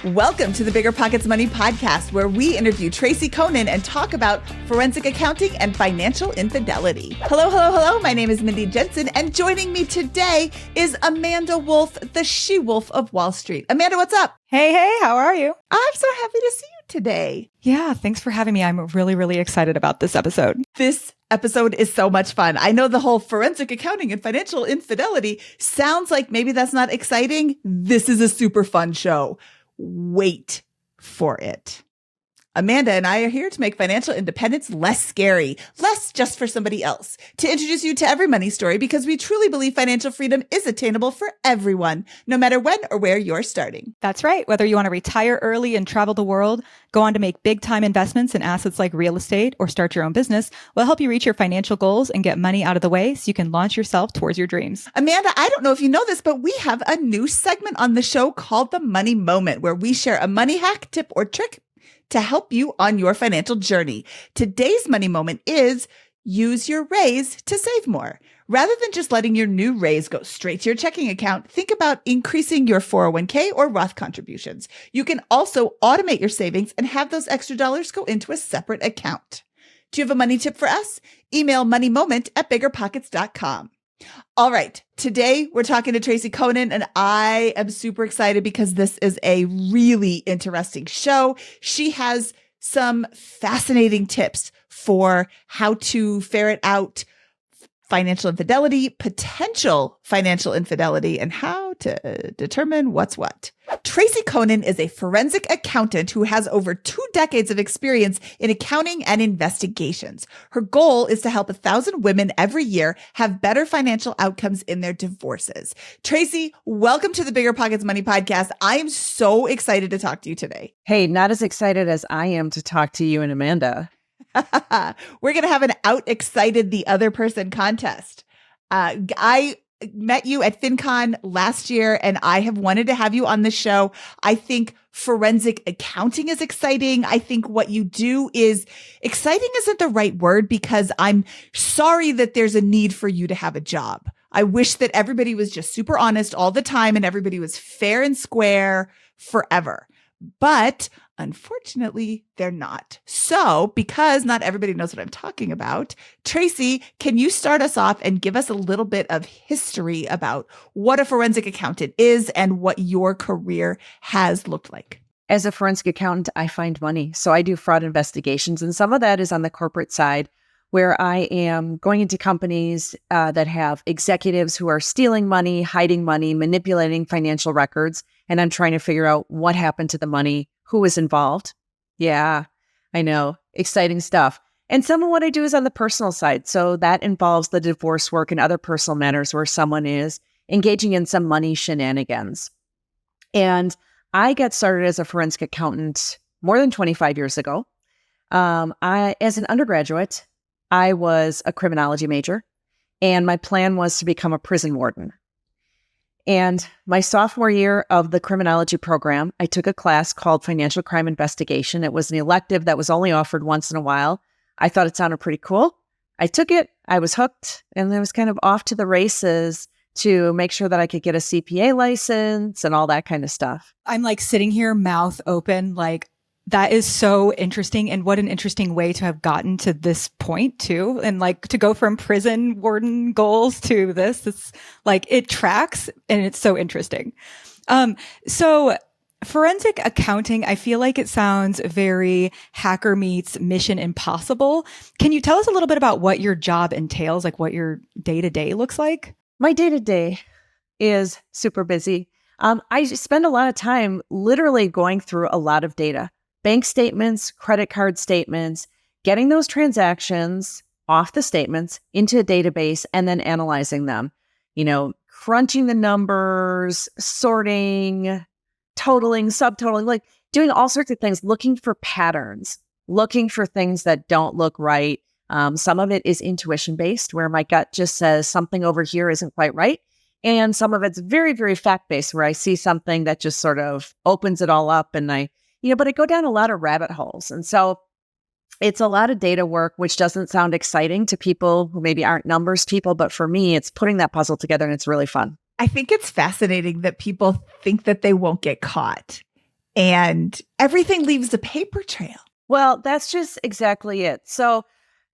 Welcome to the BiggerPockets Money podcast, where we interview Tracy Coenen and talk about forensic accounting and financial infidelity. Hello, hello, hello. My name is Mindy Jensen, and joining me today is Amanda Wolfe, the she-wolf of Wall Street. Amanda, what's up? Hey, how are you? I'm so happy to see you today. Yeah, thanks for having me. I'm really, really excited about this episode. This episode is so much fun. I know the whole forensic accounting and financial infidelity sounds like maybe that's not exciting. This is a super fun show. Wait for it. Amanda and I are here to make financial independence less scary, less just for somebody else, to introduce you to every money story because we truly believe financial freedom is attainable for everyone, no matter when or where you're starting. That's right. Whether you want to retire early and travel the world, go on to make big time investments in assets like real estate, or start your own business, we'll help you reach your financial goals and get money out of the way so you can launch yourself towards your dreams. Amanda, I don't know if you know this, but we have a new segment on the show called The Money Moment, where we share a money hack, tip, or trick to help you on your financial journey. Today's money moment is use your raise to save more. Rather than just letting your new raise go straight to your checking account, think about increasing your 401k or Roth contributions. You can also automate your savings and have those extra dollars go into a separate account. Do you have a money tip for us? Email moneymoment@biggerpockets.com. All right. Today, we're talking to Tracy Coenen, and I am super excited because this is a really interesting show. She has some fascinating tips for how to ferret out financial infidelity, potential financial infidelity, and how to determine what's what. Tracy Coenen is a forensic accountant who has over 2 decades of experience in accounting and investigations. Her goal is to help 1,000 women every year have better financial outcomes in their divorces. Tracy, welcome to the BiggerPockets Money podcast. I am so excited to talk to you today. Hey, not as excited as I am to talk to you and Amanda. We're going to have an out excited the other person contest. I met you at FinCon last year, and I have wanted to have you on the show. I think forensic accounting is exciting. I think what you do is exciting isn't the right word, because I'm sorry that there's a need for you to have a job. I wish that everybody was just super honest all the time and everybody was fair and square forever. But unfortunately, they're not. So, because not everybody knows what I'm talking about, Tracy, can you start us off and give us a little bit of history about what a forensic accountant is and what your career has looked like? As a forensic accountant, I find money. So I do fraud investigations, and some of that is on the corporate side, where I am going into companies that have executives who are stealing money, hiding money, manipulating financial records, and I'm trying to figure out what happened to the money, who was involved. Yeah, I know. Exciting stuff. And some of what I do is on the personal side. So that involves the divorce work and other personal matters where someone is engaging in some money shenanigans. And I got started as a forensic accountant more than 25 years ago. As an undergraduate, I was a criminology major, and my plan was to become a prison warden. And my sophomore year of the criminology program, I took a class called Financial Crime Investigation. It was an elective that was only offered once in a while. I thought it sounded pretty cool. I took it, I was hooked, and I was kind of off to the races to make sure that I could get a CPA license and all that kind of stuff. I'm like sitting here, mouth open, like, that is so interesting. And what an interesting way to have gotten to this point too. And like to go from prison warden goals to this, it's like it tracks and it's so interesting. So forensic accounting, I feel like it sounds very hacker meets Mission Impossible. Can you tell us a little bit about what your job entails, like what your day-to-day looks like? My day-to-day is super busy. I spend a lot of time literally going through a lot of data. Bank statements, credit card statements, getting those transactions off the statements into a database and then analyzing them, crunching the numbers, sorting, totaling, subtotaling, like doing all sorts of things, looking for patterns, looking for things that don't look right. Some of it is intuition based, where my gut just says something over here isn't quite right. And some of it's very, very fact based, where I see something that just sort of opens it all up, and but I go down a lot of rabbit holes. And so it's a lot of data work, which doesn't sound exciting to people who maybe aren't numbers people. But for me, it's putting that puzzle together, and it's really fun. I think it's fascinating that people think that they won't get caught. and everything leaves a paper trail. Well, that's just exactly it. So,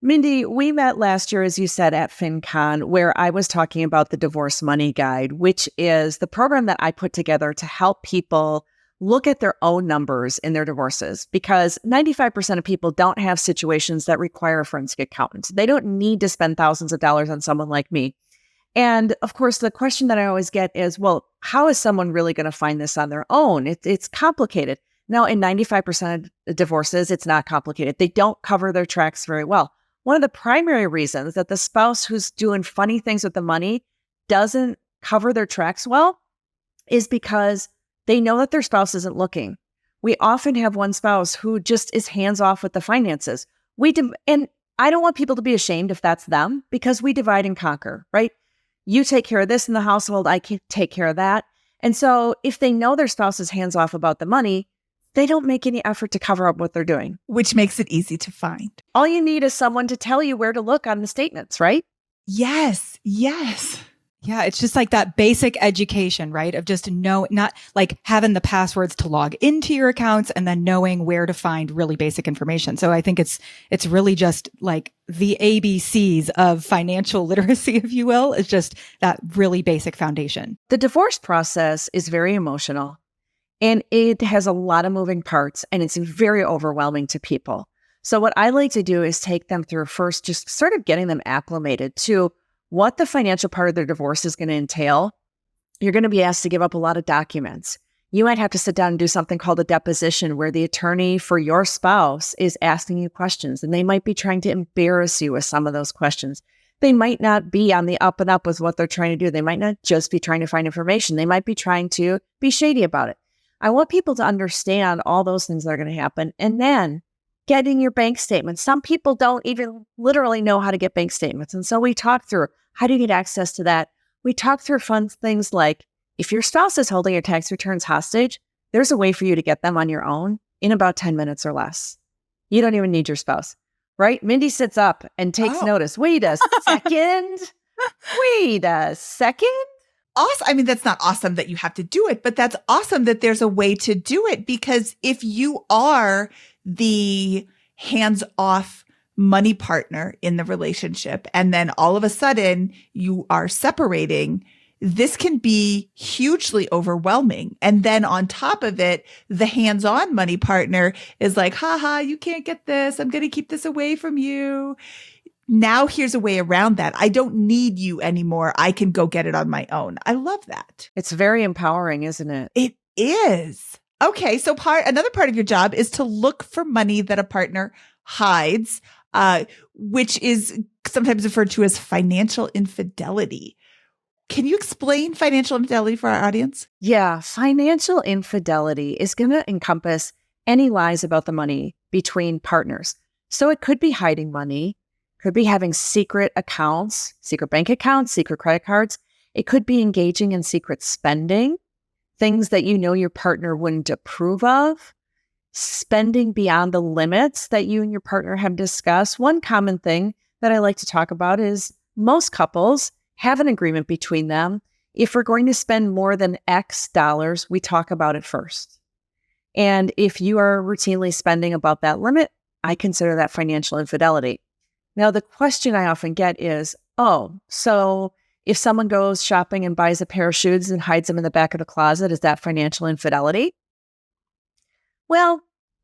Mindy, we met last year, as you said, at FinCon, where I was talking about the Divorce Money Guide, which is the program that I put together to help people look at their own numbers in their divorces, because 95% of people don't have situations that require a forensic accountant. They don't need to spend thousands of dollars on someone like me. And of course, the question that I always get is, well, how is someone really going to find this on their own? It's complicated. Now, in 95% of divorces, it's not complicated. They don't cover their tracks very well. One of the primary reasons that the spouse who's doing funny things with the money doesn't cover their tracks well is because they know that their spouse isn't looking. We often have one spouse who just is hands off with the finances. And I don't want people to be ashamed if that's them, because we divide and conquer, right? You take care of this in the household, I can take care of that. And so if they know their spouse is hands off about the money, they don't make any effort to cover up what they're doing. Which makes it easy to find. All you need is someone to tell you where to look on the statements, right? Yes. Yes. Yeah, it's just like that basic education, right? Of just not like having the passwords to log into your accounts and then knowing where to find really basic information. So I think it's really just like the ABCs of financial literacy, if you will, is just that really basic foundation. The divorce process is very emotional, and it has a lot of moving parts, and it's very overwhelming to people. So what I like to do is take them through first, just sort of getting them acclimated to what the financial part of their divorce is going to entail. You're going to be asked to give up a lot of documents. You might have to sit down and do something called a deposition, where the attorney for your spouse is asking you questions, and they might be trying to embarrass you with some of those questions. They might not be on the up and up with what they're trying to do. They might not just be trying to find information. They might be trying to be shady about it. I want people to understand all those things that are going to happen. And then getting your bank statements. Some people don't even literally know how to get bank statements. And so we talk through, how do you get access to that? We talk through fun things like, if your spouse is holding your tax returns hostage, there's a way for you to get them on your own in about 10 minutes or less. You don't even need your spouse, right? Mindy sits up and takes notice. Wait a second. Wait a second. Awesome. I mean, that's not awesome that you have to do it, but that's awesome that there's a way to do it, because if you are the hands-off money partner in the relationship, and then all of a sudden you are separating, this can be hugely overwhelming. And then on top of it, the hands-on money partner is like, haha, you can't get this. I'm going to keep this away from you. Now here's a way around that. I don't need you anymore. I can go get it on my own. I love that. It's very empowering, isn't it? It is. Okay. So another part of your job is to look for money that a partner hides, which is sometimes referred to as financial infidelity. Can you explain financial infidelity for our audience? Yeah. Financial infidelity is going to encompass any lies about the money between partners. So it could be hiding money, could be having secret accounts, secret bank accounts, secret credit cards. It could be engaging in secret spending, things that you know your partner wouldn't approve of, spending beyond the limits that you and your partner have discussed. One common thing that I like to talk about is most couples have an agreement between them. If we're going to spend more than X dollars, we talk about it first. And if you are routinely spending above that limit, I consider that financial infidelity. Now, the question I often get is, so if someone goes shopping and buys a pair of shoes and hides them in the back of the closet, is that financial infidelity? Well,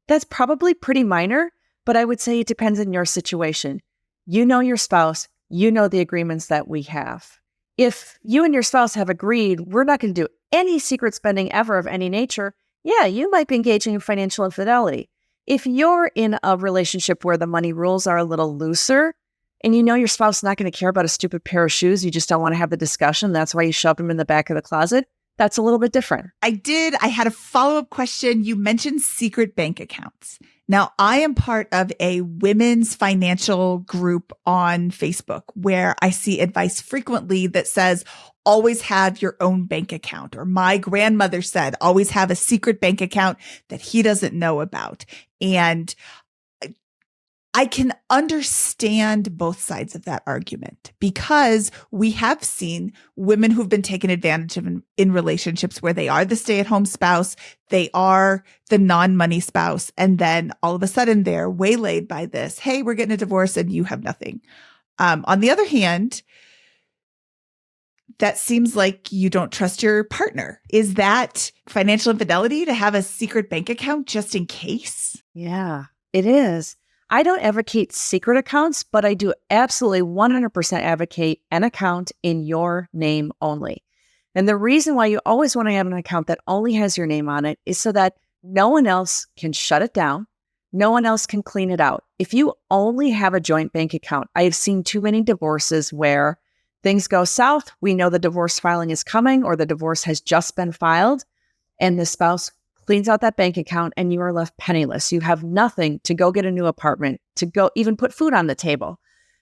that's probably pretty minor, but I would say it depends on your situation. You know your spouse, you know the agreements that we have. If you and your spouse have agreed, we're not going to do any secret spending ever of any nature, yeah, you might be engaging in financial infidelity. If you're in a relationship where the money rules are a little looser, and you know your spouse is not going to care about a stupid pair of shoes, you just don't want to have the discussion, that's why you shove them in the back of the closet, that's a little bit different. I had a follow-up question. You mentioned secret bank accounts. Now, I am part of a women's financial group on Facebook where I see advice frequently that says, always have your own bank account. Or my grandmother said, always have a secret bank account that he doesn't know about. And I can understand both sides of that argument because we have seen women who've been taken advantage of in relationships where they are the stay-at-home spouse, they are the non-money spouse, and then all of a sudden they're waylaid by this. Hey, we're getting a divorce and you have nothing. On the other hand, that seems like you don't trust your partner. Is that financial infidelity to have a secret bank account just in case? Yeah, it is. I don't advocate secret accounts, but I do absolutely 100% advocate an account in your name only. And the reason why you always want to have an account that only has your name on it is so that no one else can shut it down. No one else can clean it out. If you only have a joint bank account, I have seen too many divorces where things go south. We know the divorce filing is coming or the divorce has just been filed and the spouse cleans out that bank account and you are left penniless. You have nothing to go get a new apartment, to go even put food on the table.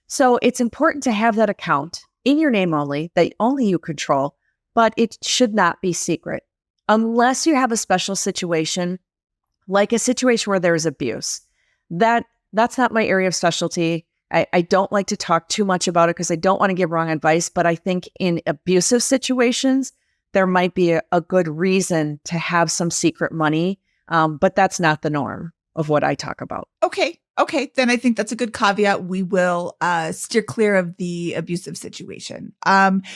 So it's important to have that account in your name only, that only you control, but it should not be secret. Unless you have a special situation, like a situation where there is abuse. That's not my area of specialty. I don't like to talk too much about it because I don't want to give wrong advice, but I think in abusive situations, there might be a good reason to have some secret money, but that's not the norm of what I talk about. Okay. Then I think that's a good caveat. We will steer clear of the abusive situation.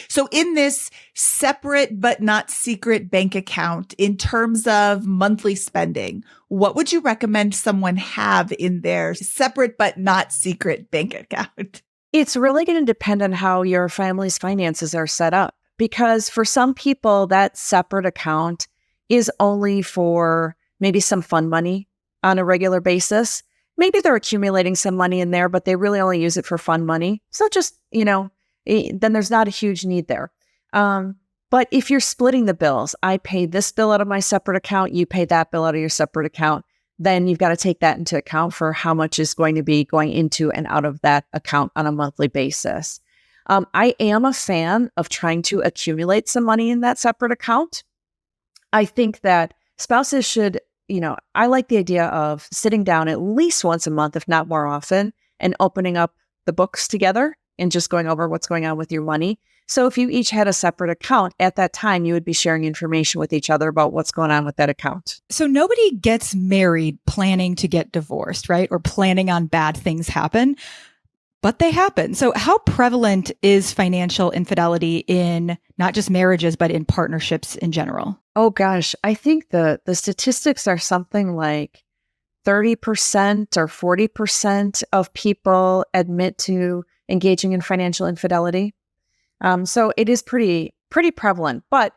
So in this separate but not secret bank account, in terms of monthly spending, what would you recommend someone have in their separate but not secret bank account? It's really going to depend on how your family's finances are set up. Because for some people, that separate account is only for maybe some fun money on a regular basis. Maybe they're accumulating some money in there, but they really only use it for fun money. So just, then there's not a huge need there. But if you're splitting the bills, I pay this bill out of my separate account, you pay that bill out of your separate account, then you've got to take that into account for how much is going to be going into and out of that account on a monthly basis. I am a fan of trying to accumulate some money in that separate account. I think that spouses should, I like the idea of sitting down at least once a month, if not more often, and opening up the books together and just going over what's going on with your money. So if you each had a separate account, at that time, you would be sharing information with each other about what's going on with that account. So nobody gets married planning to get divorced, right? Or planning on bad things happen. But they happen. So how prevalent is financial infidelity in not just marriages, but in partnerships in general? Oh gosh, I think the statistics are something like 30% or 40% of people admit to engaging in financial infidelity. So it is pretty prevalent. But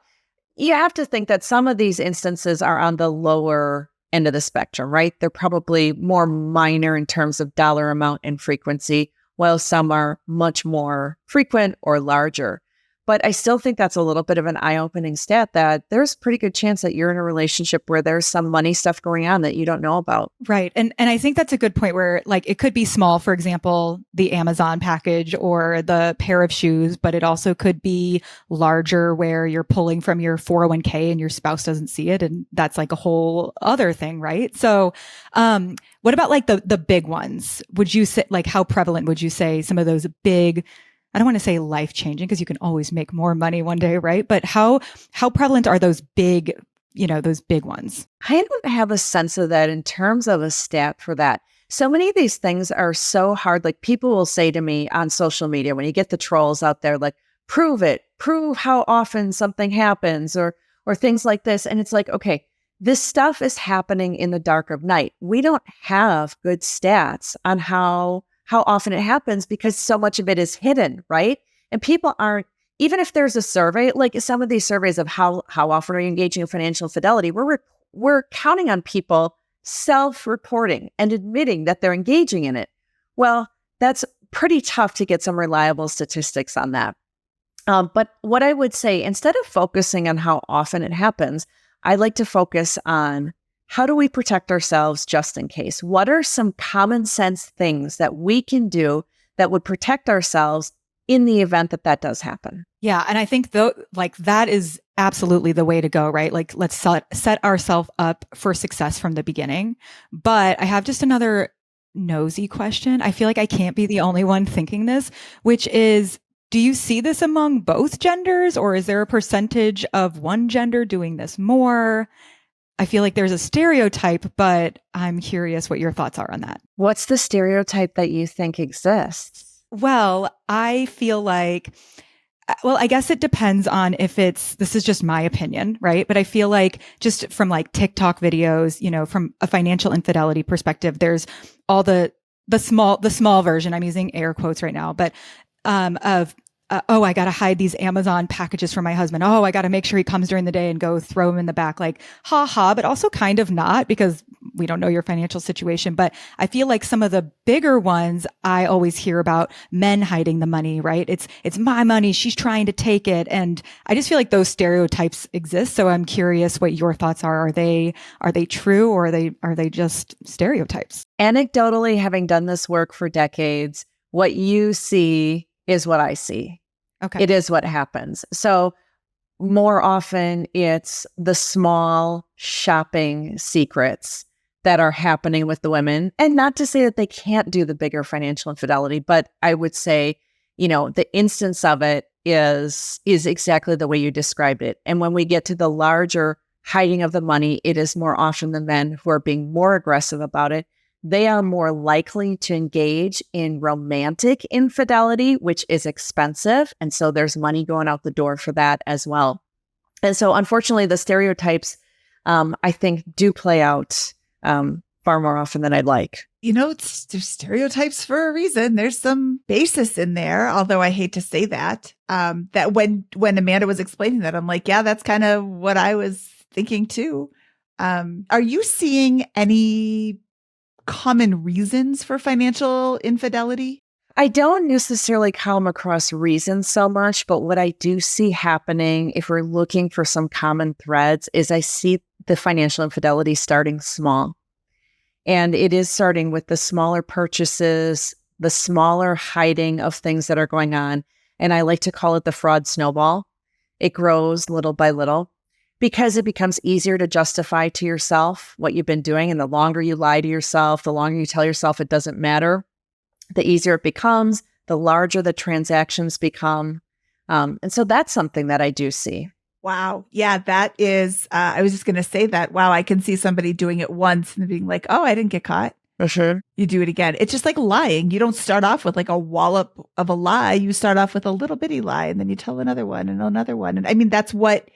you have to think that some of these instances are on the lower end of the spectrum, right? They're probably more minor in terms of dollar amount and frequency, while some are much more frequent or larger. But I still think that's a little bit of an eye-opening stat that there's a pretty good chance that you're in a relationship where there's some money stuff going on that you don't know about. Right. And I think that's a good point where it could be small, for example, the Amazon package or the pair of shoes, but it also could be larger where you're pulling from your 401k and your spouse doesn't see it. And that's a whole other thing, right? So what about the big ones? Would you say, how prevalent would you say some of those big, I don't want to say life-changing because you can always make more money one day, right? But how prevalent are those big ones? I don't have a sense of that in terms of a stat for that. So many of these things are so hard. People will say to me on social media, when you get the trolls out there, prove it, prove how often something happens or things like this. And it's okay, this stuff is happening in the dark of night. We don't have good stats on how often it happens because so much of it is hidden, right? And people aren't, even if there's a survey, some of these surveys of how often are you engaging in financial infidelity, we're counting on people self-reporting and admitting that they're engaging in it. Well, that's pretty tough to get some reliable statistics on that. But what I would say, instead of focusing on how often it happens, I like to focus on how do we protect ourselves just in case? What are some common sense things that we can do that would protect ourselves in the event that does happen? Yeah. And I think that is absolutely the way to go, right? Let's set ourselves up for success from the beginning. But I have just another nosy question. I feel like I can't be the only one thinking this, which is, do you see this among both genders, or is there a percentage of one gender doing this more? I feel like there's a stereotype, but I'm curious what your thoughts are on that. What's the stereotype that you think exists? Well, I feel like, well, I guess it depends on if this is just my opinion, right? But I feel like just from like TikTok videos, from a financial infidelity perspective, there's all the small version, I'm using air quotes right now, but of oh, I got to hide these Amazon packages for my husband. Oh, I got to make sure he comes during the day and go throw him in the back. Like, ha ha, but also kind of not, because we don't know your financial situation. But I feel like some of the bigger ones, I always hear about men hiding the money, right? It's my money. She's trying to take it. And I just feel like those stereotypes exist. So I'm curious what your thoughts are. Are they true, or are they just stereotypes? Anecdotally, having done this work for decades, what you see is what I see. Okay. It is what happens. So more often it's the small shopping secrets that are happening with the women. And not to say that they can't do the bigger financial infidelity, but I would say, the instance of it is exactly the way you described it. And when we get to the larger hiding of the money, it is more often the men who are being more aggressive about it. They are more likely to engage in romantic infidelity, which is expensive. And so there's money going out the door for that as well. And so unfortunately, the stereotypes, I think, do play out far more often than I'd like. There's stereotypes for a reason. There's some basis in there, although I hate to say that. That when Amanda was explaining that, I'm like, yeah, that's kind of what I was thinking too. Are you seeing any common reasons for financial infidelity? I don't necessarily come across reasons so much, but what I do see happening, if we're looking for some common threads, is I see the financial infidelity starting small. And it is starting with the smaller purchases, the smaller hiding of things that are going on. And I like to call it the fraud snowball. It grows little by little, because it becomes easier to justify to yourself what you've been doing. And the longer you lie to yourself, the longer you tell yourself it doesn't matter, the easier it becomes, the larger the transactions become. And so that's something that I do see. Wow. Yeah, that is, I was just going to say that. Wow, I can see somebody doing it once and being like, oh, I didn't get caught. For sure. You do it again. It's just like lying. You don't start off with like a wallop of a lie. You start off with a little bitty lie, and then you tell another one and another one. And I mean, that's what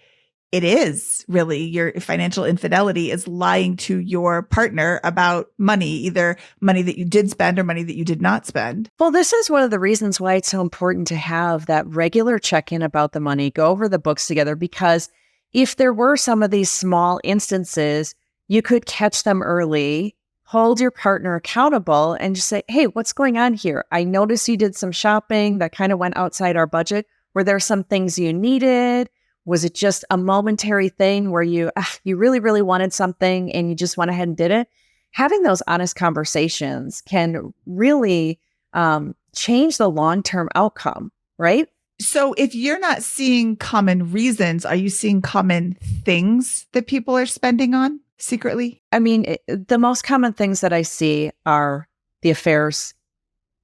it is really. Your financial infidelity is lying to your partner about money, either money that you did spend or money that you did not spend. Well, this is one of the reasons why it's so important to have that regular check-in about the money, go over the books together, because if there were some of these small instances, you could catch them early, hold your partner accountable, and just say, hey, what's going on here? I noticed you did some shopping that kind of went outside our budget. Were there some things you needed? Was it just a momentary thing where you really, really wanted something and you just went ahead and did it? Having those honest conversations can really change the long-term outcome, right? So if you're not seeing common reasons, are you seeing common things that people are spending on secretly? I mean, the most common things that I see are the affairs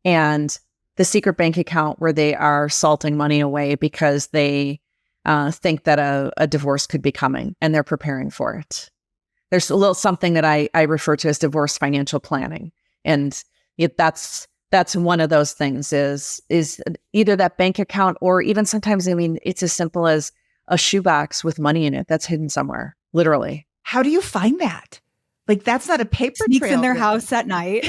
and the secret bank account where they are salting money away because they think that a divorce could be coming and they're preparing for it. There's a little something that I refer to as divorce financial planning. And that's one of those things is either that bank account, or even sometimes, I mean, it's as simple as a shoebox with money in it that's hidden somewhere, literally. How do you find that? Like, that's not a paper Sneaks trail in their thing. house at night.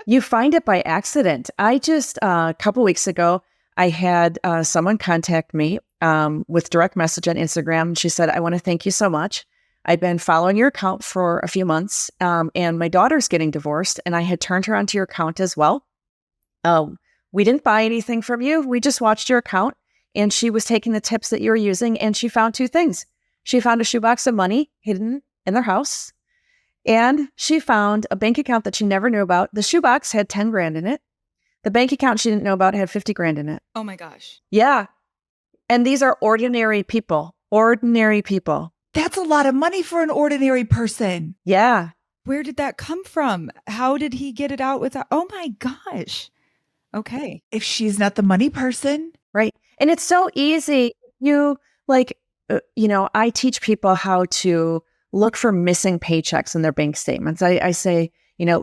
You find it by accident. I just, a couple weeks ago, I had someone contact me with direct message on Instagram. She said, I want to thank you so much. I've been following your account for a few months, and my daughter's getting divorced, and I had turned her onto your account as well. We didn't buy anything from you. We just watched your account, and she was taking the tips that you were using, and she found two things. She found a shoebox of money hidden in their house, and she found a bank account that she never knew about. The shoebox had 10 grand in it. The bank account she didn't know about had 50 grand in it. Oh my gosh. Yeah. And these are ordinary people. Ordinary people. That's a lot of money for an ordinary person. Yeah. Where did that come from? How did he get it out without? Oh my gosh. Okay. If she's not the money person. Right. And it's so easy. You like, I teach people how to look for missing paychecks in their bank statements. I say,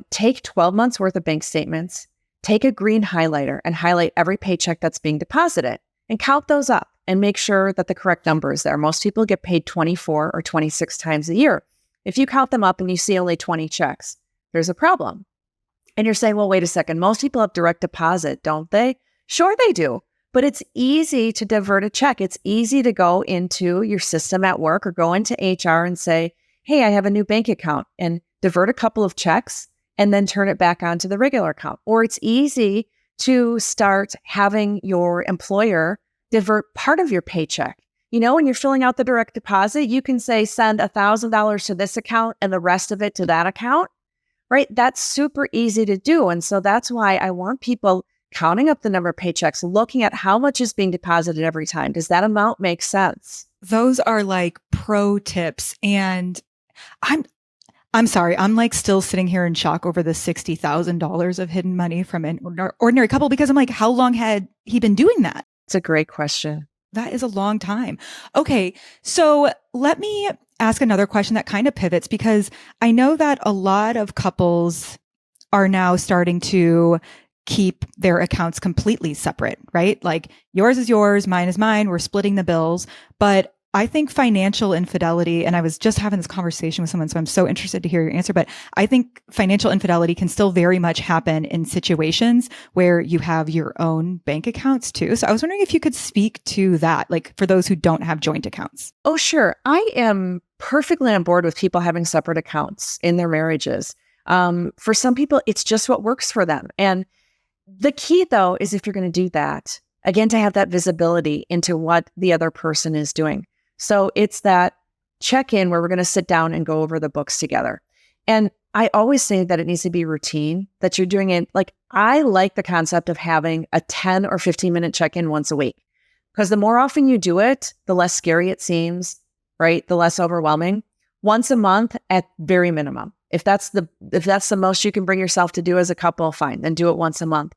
take 12 months worth of bank statements, take a green highlighter and highlight every paycheck that's being deposited and count those up and make sure that the correct number is there. Most people get paid 24 or 26 times a year. If you count them up and you see only 20 checks, there's a problem. And you're saying, well, wait a second. Most people have direct deposit, don't they? Sure, they do. But it's easy to divert a check. It's easy to go into your system at work or go into HR and say, hey, I have a new bank account, and divert a couple of checks and then turn it back onto the regular account. Or it's easy to start having your employer divert part of your paycheck. When you're filling out the direct deposit, you can say, send $1,000 to this account and the rest of it to that account, right? That's super easy to do. And so that's why I want people counting up the number of paychecks, looking at how much is being deposited every time. Does that amount make sense? Those are like pro tips. And I'm sorry, I'm like still sitting here in shock over the $60,000 of hidden money from an ordinary couple, because I'm like, how long had he been doing that? It's a great question. That is a long time. Okay. So let me ask another question that kind of pivots, because I know that a lot of couples are now starting to keep their accounts completely separate, right? Like yours is yours, mine is mine. We're splitting the bills. But I think financial infidelity, and I was just having this conversation with someone, so I'm so interested to hear your answer, but I think financial infidelity can still very much happen in situations where you have your own bank accounts too. So I was wondering if you could speak to that, like for those who don't have joint accounts. Oh, sure. I am perfectly on board with people having separate accounts in their marriages. For some people, it's just what works for them. And the key, though, is if you're going to do that, again, to have that visibility into what the other person is doing. So it's that check-in where we're going to sit down and go over the books together. And I always say that it needs to be routine, that you're doing it. Like, I like the concept of having a 10 or 15-minute check-in once a week, because the more often you do it, the less scary it seems, right? The less overwhelming. Once a month at very minimum. If that's the most you can bring yourself to do as a couple, fine, then do it once a month.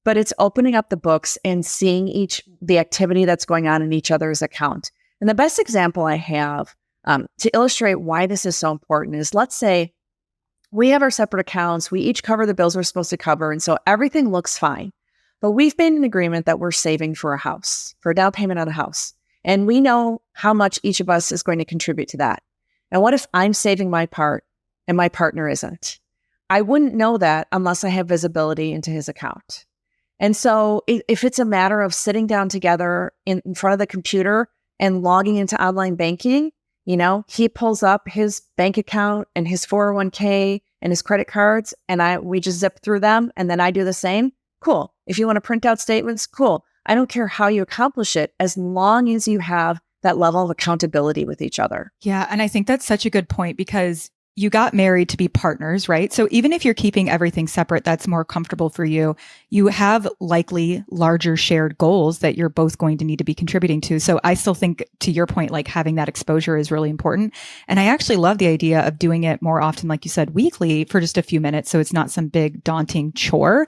But it's opening up the books and seeing the activity that's going on in each other's account. And the best example I have to illustrate why this is so important is, let's say we have our separate accounts. We each cover the bills we're supposed to cover. And so everything looks fine. But we've made an agreement that we're saving for a house, for a down payment on a house. And we know how much each of us is going to contribute to that. And what if I'm saving my part and my partner isn't? I wouldn't know that unless I have visibility into his account. And so if it's a matter of sitting down together in front of the computer and logging into online banking, he pulls up his bank account and his 401k and his credit cards, and we just zip through them, and then I do the same. Cool. If you want to print out statements, cool. I don't care how you accomplish it, as long as you have that level of accountability with each other. Yeah. And I think that's such a good point, because you got married to be partners, right? So even if you're keeping everything separate, that's more comfortable for you. You have likely larger shared goals that you're both going to need to be contributing to. So I still think, to your point, like having that exposure is really important. And I actually love the idea of doing it more often, like you said, weekly for just a few minutes. So it's not some big daunting chore,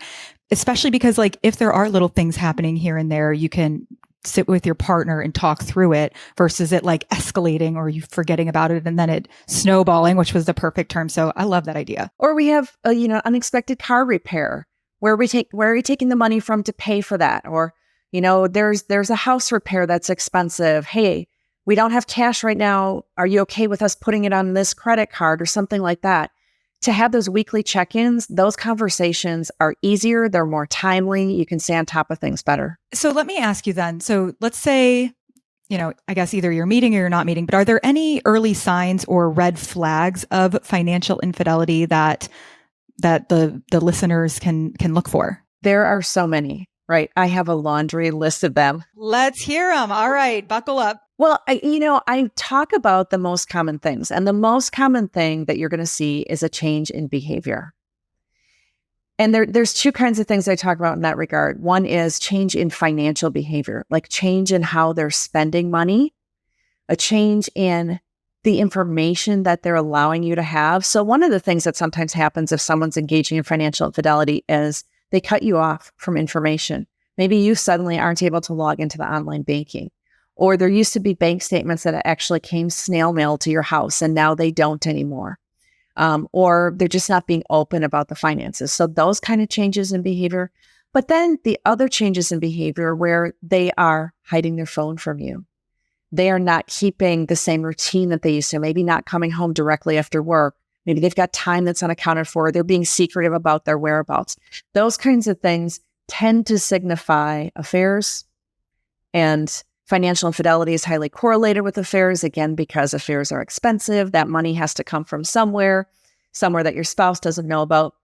especially because like if there are little things happening here and there, you can sit with your partner and talk through it, versus it like escalating or you forgetting about it and then it snowballing, which was the perfect term. So I love that idea. Or we have unexpected car repair. Where are you taking the money from to pay for that? Or, there's a house repair that's expensive. Hey, we don't have cash right now. Are you okay with us putting it on this credit card or something like that? To have those weekly check-ins, those conversations are easier. They're more timely. You can stay on top of things better. So let me ask you then. So let's say, I guess either you're meeting or you're not meeting, but are there any early signs or red flags of financial infidelity that the listeners can look for? There are so many, right? I have a laundry list of them. Let's hear them. All right, buckle up. Well, I talk about the most common things, and the most common thing that you're going to see is a change in behavior. And there's two kinds of things I talk about in that regard. One is change in financial behavior, like change in how they're spending money, a change in the information that they're allowing you to have. So one of the things that sometimes happens if someone's engaging in financial infidelity is they cut you off from information. Maybe you suddenly aren't able to log into the online banking, or there used to be bank statements that actually came snail mail to your house and now they don't anymore. Or they're just not being open about the finances. So those kind of changes in behavior. But then the other changes in behavior where they are hiding their phone from you. They are not keeping the same routine that they used to, maybe not coming home directly after work. Maybe they've got time that's unaccounted for. They're being secretive about their whereabouts. Those kinds of things tend to signify affairs. And financial infidelity is highly correlated with affairs, again, because affairs are expensive. That money has to come from somewhere that your spouse doesn't know about.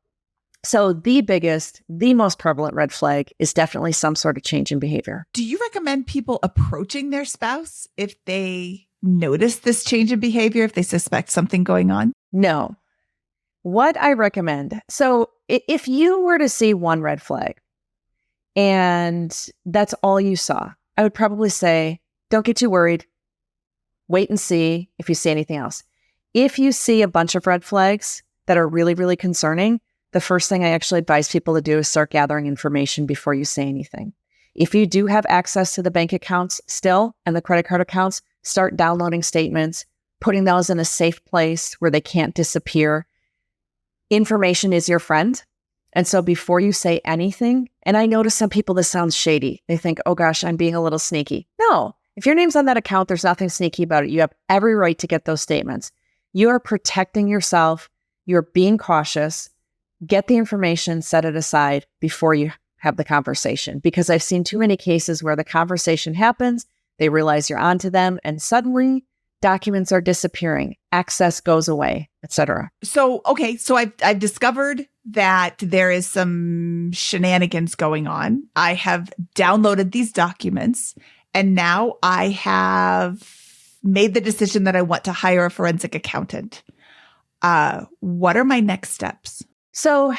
So the most prevalent red flag is definitely some sort of change in behavior. Do you recommend people approaching their spouse if they notice this change in behavior, if they suspect something going on? No. What I recommend, so if you were to see one red flag and that's all you saw, I would probably say, don't get too worried. Wait and see if you see anything else. If you see a bunch of red flags that are really, really concerning, the first thing I actually advise people to do is start gathering information before you say anything. If you do have access to the bank accounts still and the credit card accounts, start downloading statements, putting those in a safe place where they can't disappear. Information is your friend. And so before you say anything, and I notice some people, this sounds shady. They think, oh gosh, I'm being a little sneaky. No, if your name's on that account, there's nothing sneaky about it. You have every right to get those statements. You are protecting yourself. You're being cautious. Get the information, set it aside before you have the conversation. Because I've seen too many cases where the conversation happens, they realize you're onto them, and suddenly documents are disappearing, access goes away, etc. So I've discovered that there is some shenanigans going on. I have downloaded these documents, and now I have made the decision that I want to hire a forensic accountant. What are my next steps? So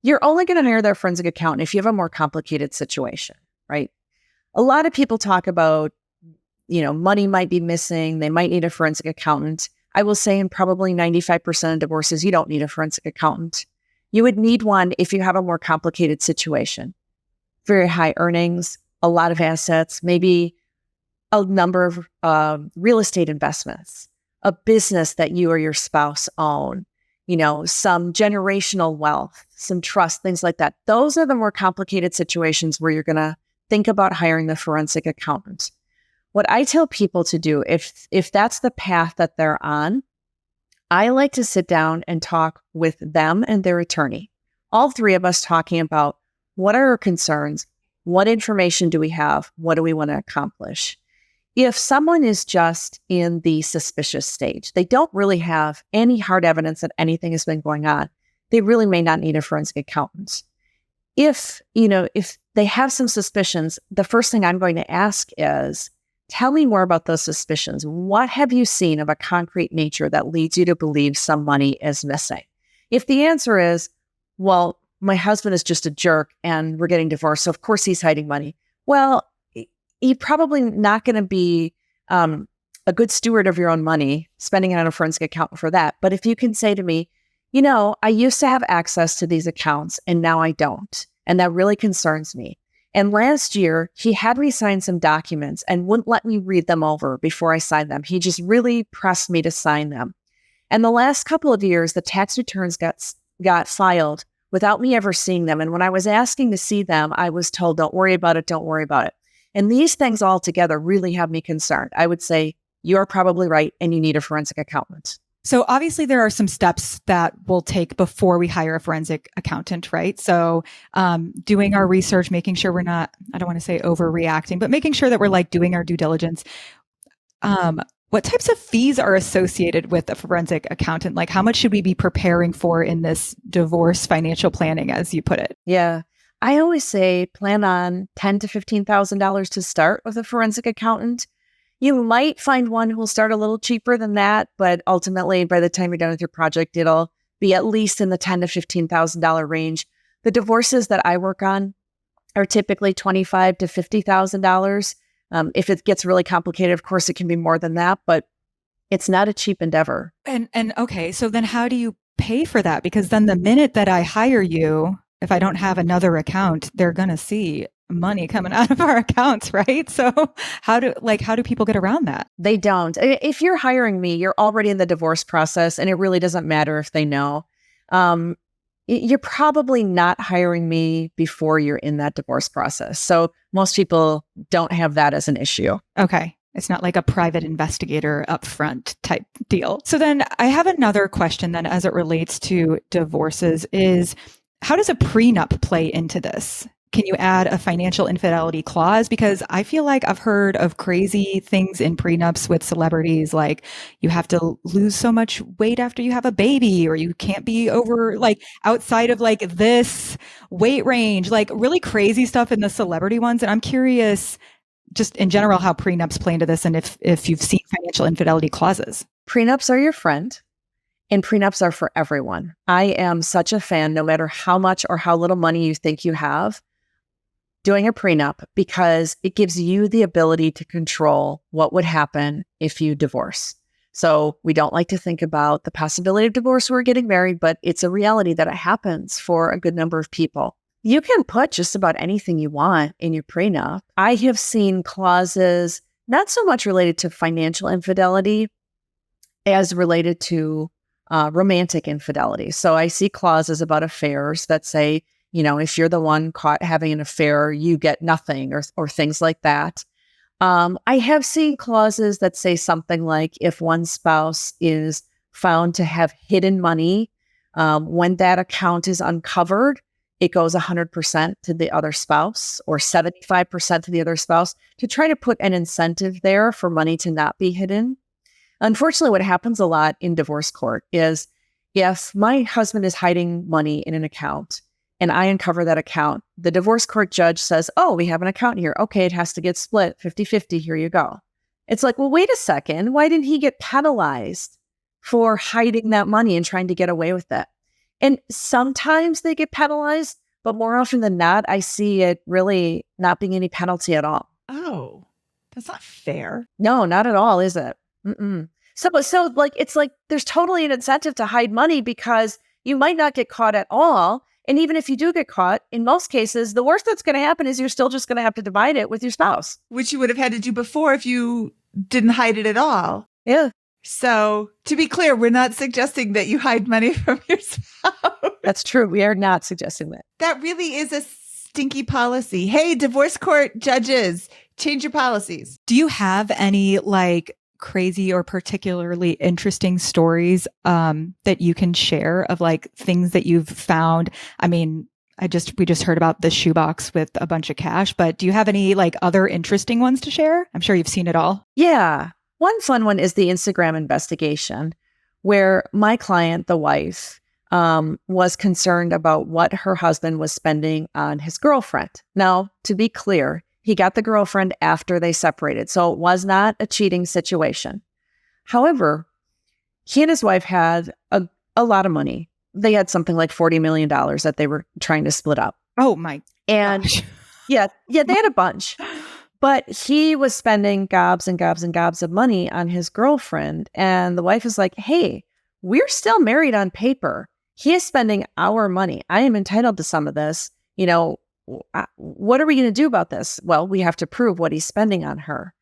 you're only going to hire their forensic accountant if you have a more complicated situation, right? A lot of people talk about, money might be missing. They might need a forensic accountant. I will say in probably 95% of divorces, you don't need a forensic accountant. You would need one if you have a more complicated situation. Very high earnings, a lot of assets, maybe a number of real estate investments, a business that you or your spouse own, some generational wealth, some trust, things like that. Those are the more complicated situations where you're going to think about hiring the forensic accountant. What I tell people to do, if that's the path that they're on, I like to sit down and talk with them and their attorney. All three of us talking about what are our concerns, what information do we have, what do we want to accomplish. If someone is just in the suspicious stage, they don't really have any hard evidence that anything has been going on, they really may not need a forensic accountant. If they have some suspicions, the first thing I'm going to ask is, tell me more about those suspicions. What have you seen of a concrete nature that leads you to believe some money is missing? If the answer is, well, my husband is just a jerk and we're getting divorced, so of course he's hiding money. Well, you're probably not going to be a good steward of your own money, spending it on a forensic accountant for that. But if you can say to me, I used to have access to these accounts and now I don't. And that really concerns me. And last year, he had me sign some documents and wouldn't let me read them over before I signed them. He just really pressed me to sign them. And the last couple of years, the tax returns got filed without me ever seeing them. And when I was asking to see them, I was told, don't worry about it, don't worry about it. And these things all together really have me concerned. I would say you're probably right and you need a forensic accountant. So obviously there are some steps that we'll take before we hire a forensic accountant, right? So doing our research, making sure we're not, I don't want to say overreacting, but making sure that we're doing our due diligence. What types of fees are associated with a forensic accountant? How much should we be preparing for in this divorce financial planning, as you put it? Yeah. I always say plan on $10,000 to $15,000 to start with a forensic accountant. You might find one who will start a little cheaper than that, but ultimately, by the time you're done with your project, it'll be at least in the $10,000 to $15,000 range. The divorces that I work on are typically $25,000 to $50,000. If it gets really complicated, of course, it can be more than that. But It's not a cheap endeavor. And okay, so then how do you pay for that? Because then the minute that I hire you, if I don't have another account, they're going to see money coming out of our accounts, right? So how do people get around that? They don't. If you're hiring me, you're already in the divorce process, and it really doesn't matter if they know. You're probably not hiring me before you're in that divorce process. So most people don't have that as an issue. Okay. It's not like a private investigator upfront type deal. So then I have another question then as it relates to divorces is, how does a prenup play into this? Can you add a financial infidelity clause? Because I feel like I've heard of crazy things in prenups with celebrities, like you have to lose so much weight after you have a baby, or you can't be over like outside of like this weight range, like really crazy stuff in the celebrity ones. And I'm curious, just in general, how prenups play into this, and if you've seen financial infidelity clauses. Prenups are your friend, and prenups are for everyone. I am such a fan, no matter how much or how little money you think you have, doing a prenup, because it gives you the ability to control what would happen if you divorce. So we don't like to think about the possibility of divorce when we're getting married, but it's a reality that it happens for a good number of people. You can put just about anything you want in your prenup. I have seen clauses not so much related to financial infidelity as related to romantic infidelity. So I see clauses about affairs that say, if you're the one caught having an affair, you get nothing, or things like that. I have seen clauses that say something like, if one spouse is found to have hidden money, when that account is uncovered, it goes 100% to the other spouse or 75% to the other spouse, to try to put an incentive there for money to not be hidden. Unfortunately, what happens a lot in divorce court is, if my husband is hiding money in an account and I uncover that account, the divorce court judge says, oh, we have an account here. Okay, it has to get split 50-50. Here you go. It's like, well, wait a second. Why didn't he get penalized for hiding that money and trying to get away with it? And sometimes they get penalized, but more often than not, I see it really not being any penalty at all. Oh, that's not fair. No, not at all, is it? Mm-mm. So like, it's like there's totally an incentive to hide money, because you might not get caught at all. And even if you do get caught, in most cases, the worst that's going to happen is you're still just going to have to divide it with your spouse. Which you would have had to do before if you didn't hide it at all. Yeah. So to be clear, we're not suggesting that you hide money from your spouse. That's true. We are not suggesting that. That really is a stinky policy. Hey, divorce court judges, change your policies. Do you have any like crazy or particularly interesting stories that you can share of like things that you've found? I mean, we just heard about the shoebox with a bunch of cash, but do you have any like other interesting ones to share? I'm sure you've seen it all. Yeah. One fun one is the Instagram investigation, where my client, the wife, was concerned about what her husband was spending on his girlfriend. Now, to be clear, he got the girlfriend after they separated, so it was not a cheating situation. However, he and his wife had a lot of money. They had something like $40 million that they were trying to split up. Oh my gosh. Yeah, they had a bunch. But he was spending gobs and gobs and gobs of money on his girlfriend. And the wife is like, hey, we're still married on paper. He is spending our money. I am entitled to some of this. What are we going to do about this? Well, we have to prove what he's spending on her.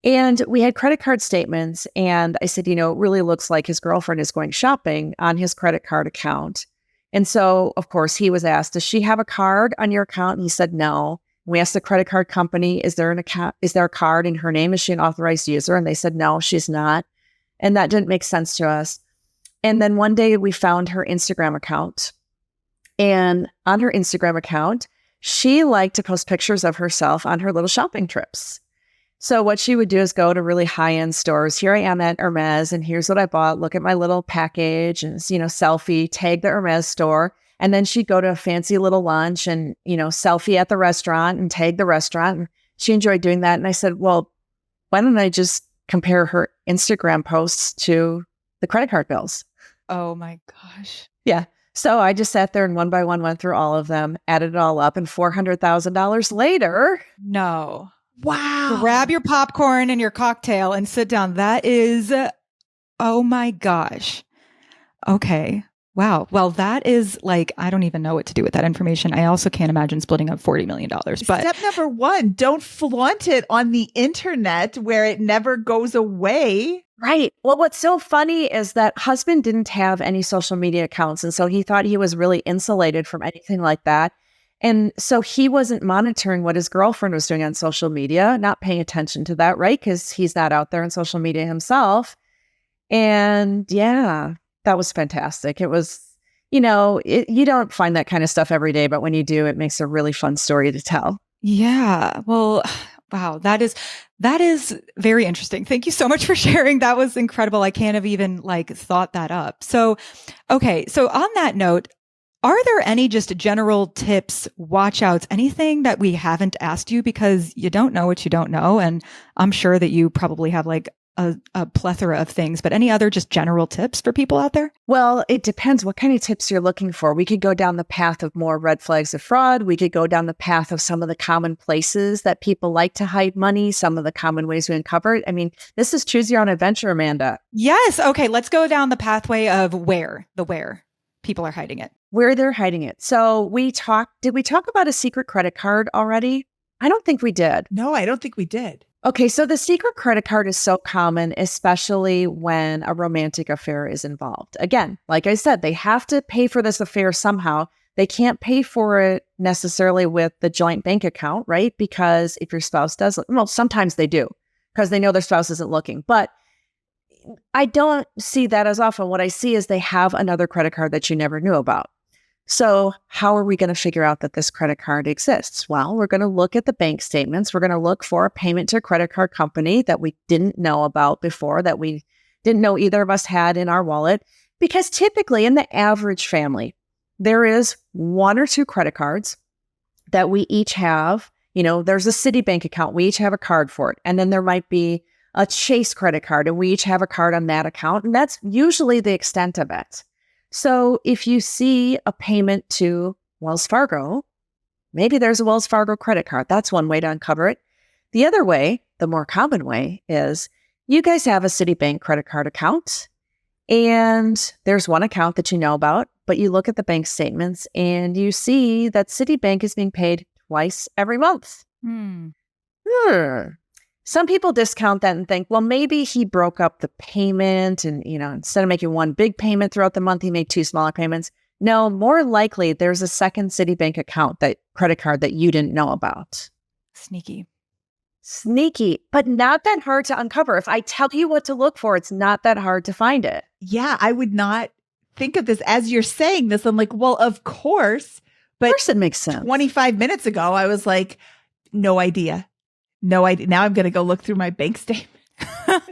And we had credit card statements. And I said, it really looks like his girlfriend is going shopping on his credit card account. And so, of course, he was asked, does she have a card on your account? And he said, no. We asked the credit card company, is there a card in her name? Is she an authorized user? And they said, no, she's not. And that didn't make sense to us. And then one day we found her Instagram account. And on her Instagram account, she liked to post pictures of herself on her little shopping trips. So what she would do is go to really high-end stores. Here I am at Hermes, and here's what I bought. Look at my little package, and selfie, tag the Hermes store. And then she'd go to a fancy little lunch and, selfie at the restaurant and tag the restaurant. And she enjoyed doing that. And I said, well, why don't I just compare her Instagram posts to the credit card bills? Oh my gosh. Yeah. So I just sat there and one by one went through all of them, added it all up, and $400,000 later. No. Wow. Grab your popcorn and your cocktail and sit down. That is Oh my gosh. Okay. Wow. Well, that is like, I don't even know what to do with that information. I also can't imagine splitting up $40 million. But step number one, don't flaunt it on the internet where it never goes away. Right. Well, what's so funny is that husband didn't have any social media accounts. And so he thought he was really insulated from anything like that. And so he wasn't monitoring what his girlfriend was doing on social media, not paying attention to that, right? Because he's not out there on social media himself. And yeah, that was fantastic. It was, you don't find that kind of stuff every day, but when you do, it makes a really fun story to tell. yeah, well, wow, that is very interesting. Thank you so much for sharing. That was incredible. I can't have even like thought that up. So, okay. So on that note, are there any just general tips, watch outs, anything that we haven't asked you because you don't know what you don't know? And I'm sure that you probably have like a plethora of things, but any other just general tips for people out there? Well, it depends what kind of tips you're looking for. We could go down the path of more red flags of fraud. We could go down the path of some of the common places that people like to hide money, some of the common ways we uncover it. I mean, this is choose your own adventure, Amanda. Yes. Okay. Let's go down the pathway of where people are hiding it. Where they're hiding it. So did we talk about a secret credit card already? I don't think we did. No, I don't think we did. Okay, so the secret credit card is so common, especially when a romantic affair is involved. Again, like I said, they have to pay for this affair somehow. They can't pay for it necessarily with the joint bank account, right? Because if your spouse does, well, sometimes they do because they know their spouse isn't looking. But I don't see that as often. What I see is they have another credit card that you never knew about. So how are we going to figure out that this credit card exists? Well, we're going to look at the bank statements. We're going to look for a payment to a credit card company that we didn't know about before, that we didn't know either of us had in our wallet. Because typically in the average family, there is one or two credit cards that we each have. There's a Citibank account. We each have a card for it. And then there might be a Chase credit card, and we each have a card on that account. And that's usually the extent of it. So if you see a payment to Wells Fargo, maybe there's a Wells Fargo credit card. That's one way to uncover it. The other way, the more common way, is you guys have a Citibank credit card account, and there's one account that you know about, but you look at the bank statements and you see that Citibank is being paid twice every month. Some people discount that and think, well, maybe he broke up the payment and, instead of making one big payment throughout the month, he made two smaller payments. No, more likely there's a second Citibank account, that credit card that you didn't know about. Sneaky, but not that hard to uncover. If I tell you what to look for, it's not that hard to find it. Yeah, I would not think of this as you're saying this. I'm like, well, of course. But of course it makes sense. 25 minutes ago, I was like, no idea. No idea. Now I'm going to go look through my bank statement. Not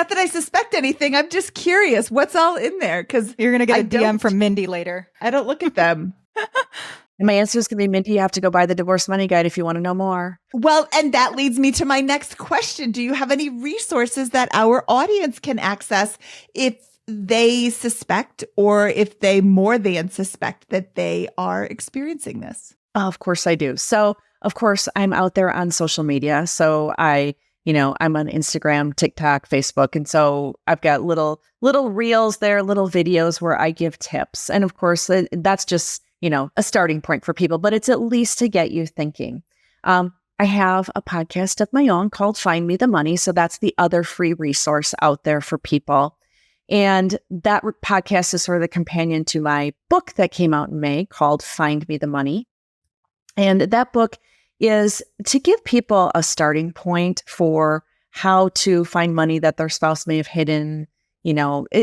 that I suspect anything. I'm just curious what's all in there, because you're going to get a DM from Mindy later. I don't look at them. And my answer is going to be, Mindy, you have to go buy the Divorce Money Guide if you want to know more. Well, and that leads me to my next question. Do you have any resources that our audience can access if they suspect, or if they more than suspect, that they are experiencing this? Of course I do. So, of course, I'm out there on social media. So I'm on Instagram, TikTok, Facebook. And so I've got little reels there, little videos where I give tips. And of course, that's just, a starting point for people, but it's at least to get you thinking. I have a podcast of my own called Find Me the Money. So that's the other free resource out there for people. And that podcast is sort of the companion to my book that came out in May called Find Me the Money. And that book is to give people a starting point for how to find money that their spouse may have hidden.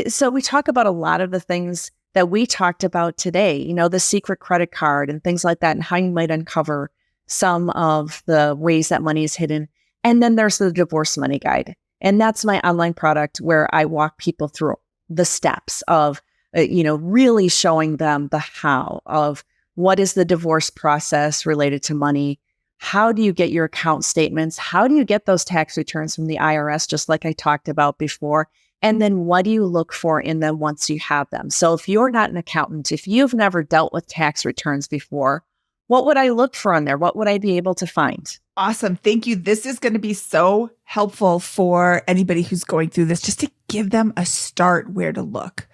So we talk about a lot of the things that we talked about today, the secret credit card and things like that, and how you might uncover some of the ways that money is hidden. And then there's the Divorce Money Guide. And that's my online product where I walk people through the steps of, really showing them the how of what is the divorce process related to money. How do you get your account statements? How do you get those tax returns from the IRS, just like I talked about before? And then what do you look for in them once you have them? So if you're not an accountant, if you've never dealt with tax returns before, what would I look for on there? What would I be able to find? Awesome. Thank you. This is going to be so helpful for anybody who's going through this, just to give them a start where to look.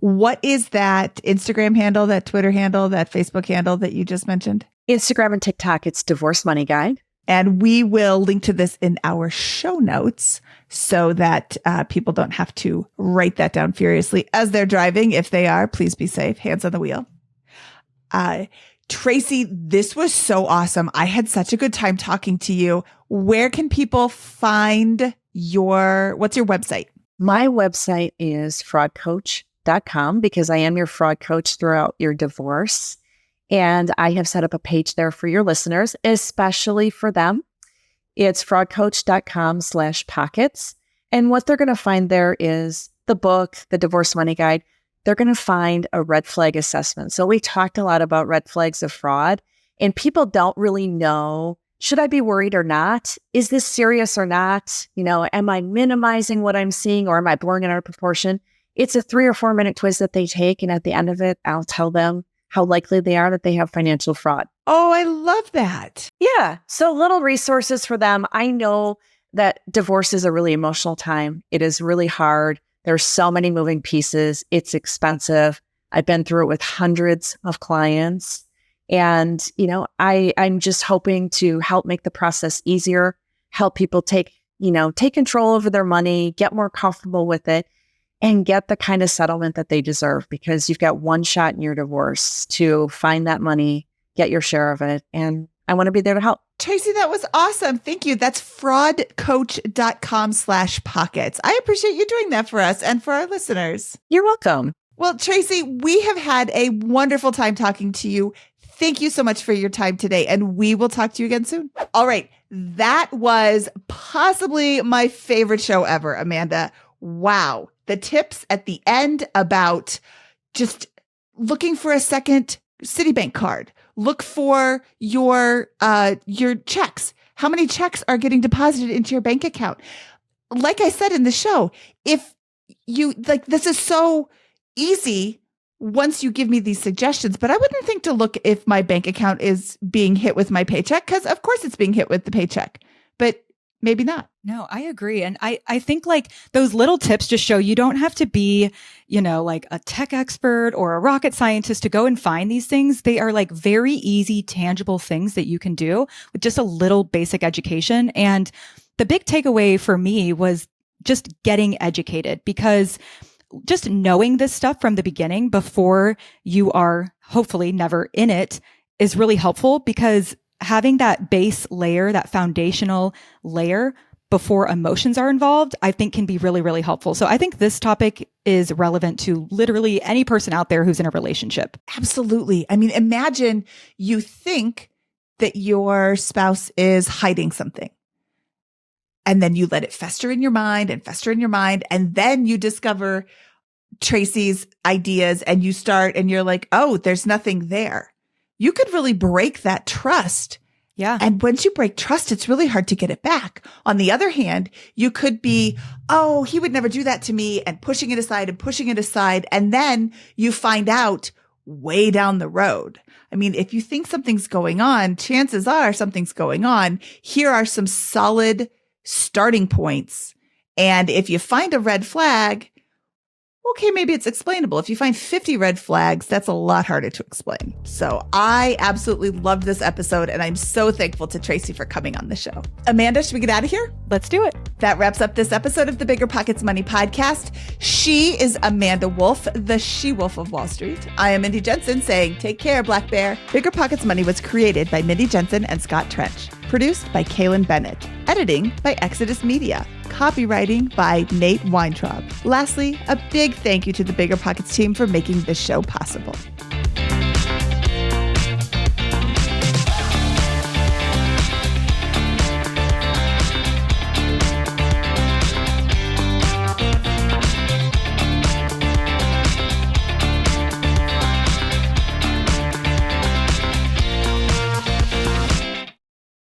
What is that Instagram handle, that Twitter handle, that Facebook handle that you just mentioned? Instagram and TikTok, it's Divorce Money Guide. And we will link to this in our show notes so that people don't have to write that down furiously as they're driving. If they are, please be safe. Hands on the wheel. Tracy, this was so awesome. I had such a good time talking to you. Where can people find what's your website? My website is fraudcoach.com because I am your fraud coach throughout your divorce. And I have set up a page there for your listeners, especially for them. It's fraudcoach.com/pockets. And what they're going to find there is the book, the Divorce Money Guide. They're going to find a red flag assessment. So we talked a lot about red flags of fraud, and people don't really know, should I be worried or not? Is this serious or not? Am I minimizing what I'm seeing, or am I blowing it out of proportion? It's a 3 or 4 minute quiz that they take. And at the end of it, I'll tell them how likely they are that they have financial fraud. Oh, I love that. Yeah. So little resources for them. I know that divorce is a really emotional time. It is really hard. There's so many moving pieces. It's expensive. I've been through it with hundreds of clients. And, I'm just hoping to help make the process easier, help people take control over their money, get more comfortable with it, and get the kind of settlement that they deserve, because you've got one shot in your divorce to find that money, get your share of it. And I want to be there to help. Tracy, that was awesome. Thank you. That's fraudcoach.com/pockets. I appreciate you doing that for us and for our listeners. You're welcome. Well, Tracy, we have had a wonderful time talking to you. Thank you so much for your time today, and we will talk to you again soon. All right. That was possibly my favorite show ever, Amanda. Wow. The tips at the end about just looking for a second Citibank card. Look for your checks. How many checks are getting deposited into your bank account? Like I said in the show, if you this is so easy once you give me these suggestions, but I wouldn't think to look if my bank account is being hit with my paycheck, because of course it's being hit with the paycheck, but maybe not. No, I agree. And I think those little tips just show you don't have to be, a tech expert or a rocket scientist to go and find these things. They are very easy, tangible things that you can do with just a little basic education. And the big takeaway for me was just getting educated, because just knowing this stuff from the beginning before you are hopefully never in it is really helpful, because having that base layer, that foundational layer before emotions are involved, I think can be really, really helpful. So I think this topic is relevant to literally any person out there who's in a relationship. Absolutely. I mean, imagine you think that your spouse is hiding something, and then you let it fester in your mind and fester in your mind. And then you discover Tracy's ideas and you're like, oh, there's nothing there. You could really break that trust. Yeah. And once you break trust, it's really hard to get it back. On the other hand, you could be, oh, he would never do that to me, and pushing it aside and pushing it aside. And then you find out way down the road. I mean, if you think something's going on, chances are something's going on. Here are some solid starting points. And if you find a red flag, okay, maybe it's explainable. If you find 50 red flags, that's a lot harder to explain. So I absolutely loved this episode, and I'm so thankful to Tracy for coming on the show. Amanda, should we get out of here? Let's do it. That wraps up this episode of the BiggerPockets Money podcast. She is Amanda Wolfe, the she-wolf of Wall Street. I am Mindy Jensen saying, take care, Black Bear. BiggerPockets Money was created by Mindy Jensen and Scott Trench. Produced by Kaylin Bennett. Editing by Exodus Media. Copywriting by Nate Weintraub. Lastly, a big thank you to the BiggerPockets team for making this show possible.